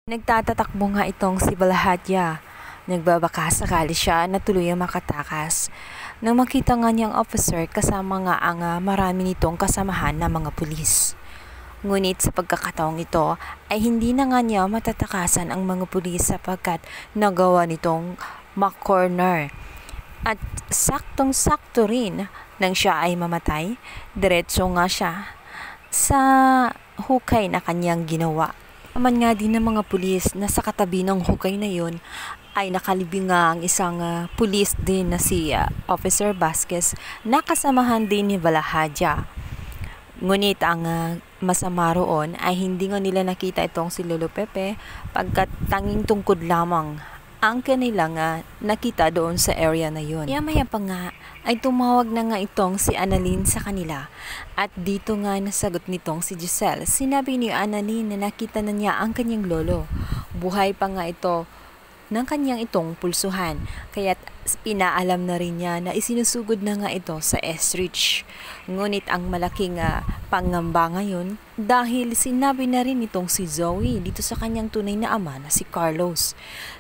Nagtatatakbo nga itong si Balahadya. Nagbabaka sakali siya na tuluyang makatakas. Nang makita nga niyang officer kasama nga ang marami nitong kasamahan na mga pulis. Ngunit sa pagkakataong ito ay hindi na nga niya matatakasan ang mga pulis sapagkat nagawa nitong makorner. At saktong-sakto rin nang siya ay mamatay, diretso nga siya sa hukay na kanyang ginawa. Naman nga din ng mga pulis na sa katabi ng hukay na yon ay nakalibing nga ang isang pulis din na si Officer Vasquez na kasamahan din ni Balahadya. Ngunit ang masama roon ay hindi nga nila nakita itong si Lolo Pepe pagkat tanging tungkod lamang ang kanilang nakita doon sa area na yun. Maya pa nga ay tumawag na nga itong si Annalyn sa kanila at dito nga nasagot nitong si Giselle. Sinabi ni Annalyn na nakita na niya ang kanyang lolo. Buhay pa nga ito ng kanyang itong pulsuhan. Kaya't pinaalam na rin niya na isinusugod na nga ito sa Estridge. Ngunit ang malaking pangamba ngayon dahil sinabi na rin itong si Zoe dito sa kanyang tunay na ama na si Carlos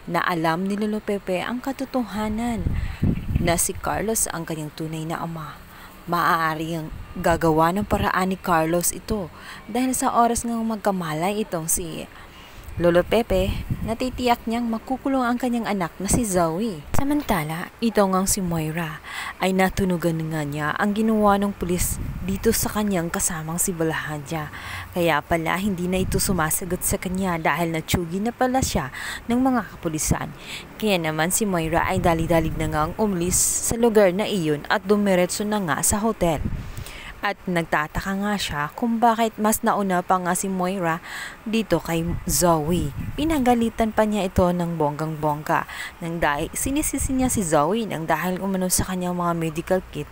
na alam ni Lolo Pepe ang katotohanan na si Carlos ang kanyang tunay na ama. Maaaring gagawa ng paraan ni Carlos ito dahil sa oras ng magkamalay itong si Lolo Pepe, natitiyak niyang makukulong ang kanyang anak na si Zoe. Samantala, ito ngang si Moira ay natunugan nga niya ang ginawa ng pulis dito sa kanyang kasamang si Balahadya. Kaya pala hindi na ito sumasagot sa kanya dahil natsugi na pala siya ng mga kapulisan. Kaya naman si Moira ay dali-dalig na ngang umalis sa lugar na iyon at dumiretso na nga sa hotel. At nagtataka nga siya kung bakit mas nauna pa nga si Moira dito kay Zoe. Pinagalitan pa niya ito ng bonggang-bongga. Nang dahil sinisisi niya si Zoe nang dahil umano sa kanyang mga medical kit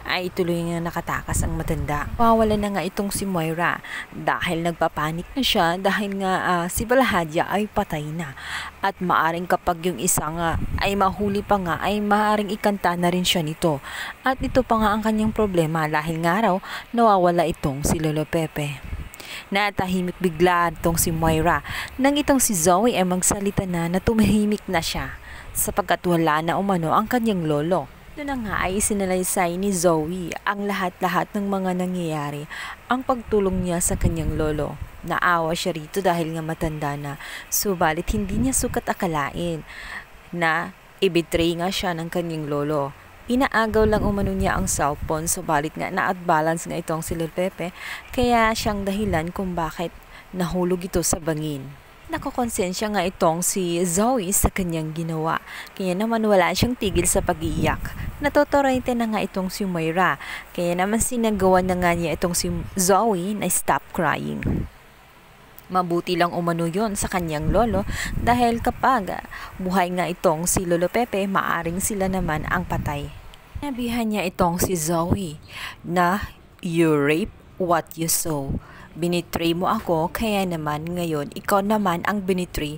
ay tuloy nga nakatakas ang matanda. Mawala na nga itong si Moira dahil nagpapanik na siya dahil nga si Balahadya ay patay na. At maaring kapag yung isang ay mahuli pa nga ay maaring ikanta na rin siya nito. At ito pa nga ang kanyang problema dahil nga raw nawawala itong si Lolo Pepe. Natahimik bigla itong si Moira nang itong si Zoe ay magsalita na tumahimik na siya sapagkat wala na umano ang kanyang lolo. Ito na nga ay sinalaysay ni Zoe ang lahat-lahat ng mga nangyayari, ang pagtulong niya sa kanyang lolo. Naawa siya rito dahil nga matanda na, subalit hindi niya sukat akalain na ibitray nga siya ng kanyang lolo. Inaagaw lang umano niya ang cellphone, subalit nga na-outbalance nga itong si Lolo Pepe, kaya siyang dahilan kung bakit nahulog ito sa bangin. Nakokonsensya nga itong si Zoe sa kanyang ginawa, kaya naman wala siyang tigil sa pag-iiyak. Natotorente na nga itong si Moira, kaya naman sinagawa na nga niya itong si Zoe na stop crying. Mabuti lang umano yon sa kanyang lolo dahil kapag buhay nga itong si Lolo Pepe, maaring sila naman ang patay. Sinabihan niya itong si Zoe na you rape what you sow. Binitray mo ako, kaya naman ngayon ikaw naman ang binitray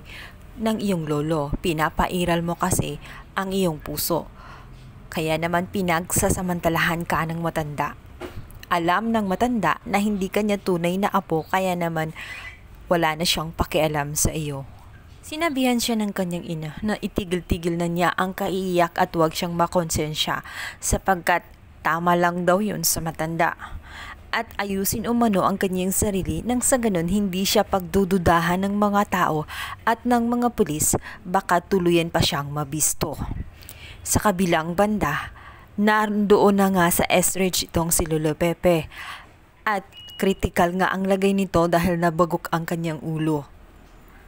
ng iyong lolo. Pinapairal mo kasi ang iyong puso. Kaya naman pinagsasamantalahan ka ng matanda. Alam ng matanda na hindi kanya tunay na apo, kaya naman wala na siyang pakialam sa iyo. Sinabihan siya ng kanyang ina na itigil-tigil na niya ang kaiiyak at huwag siyang makonsensya sapagkat tama lang daw yun sa matanda. At ayusin umano ang kanyang sarili nang sa ganun hindi siya pagdududahan ng mga tao at ng mga pulis, baka tuluyan pa siyang mabisto. Sa kabilang banda, nandoon na nga sa Estridge itong si Lolo Pepe at kritikal nga ang lagay nito dahil nabagok ang kanyang ulo.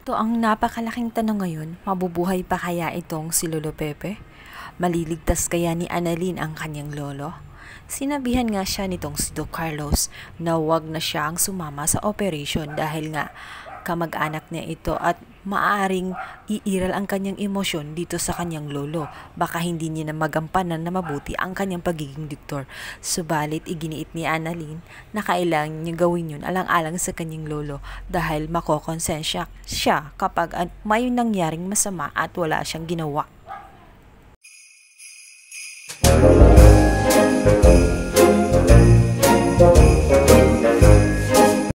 Ito ang napakalaking tanong ngayon, mabubuhay pa kaya itong si Lolo Pepe? Maliligtas kaya ni Annalyn ang kanyang lolo? Sinabihan nga siya nitong si Doc Carlos na wag na siyang sumama sa operation dahil nga kamag-anak niya ito at maaring iiral ang kanyang emosyon dito sa kanyang lolo. Baka hindi niya na magampanan na mabuti ang kanyang pagiging doktor. Subalit iginiit ni Annalyn na kailangan niya gawin yun alang-alang sa kanyang lolo dahil makokonsensya siya kapag may nangyaring masama at wala siyang ginawa.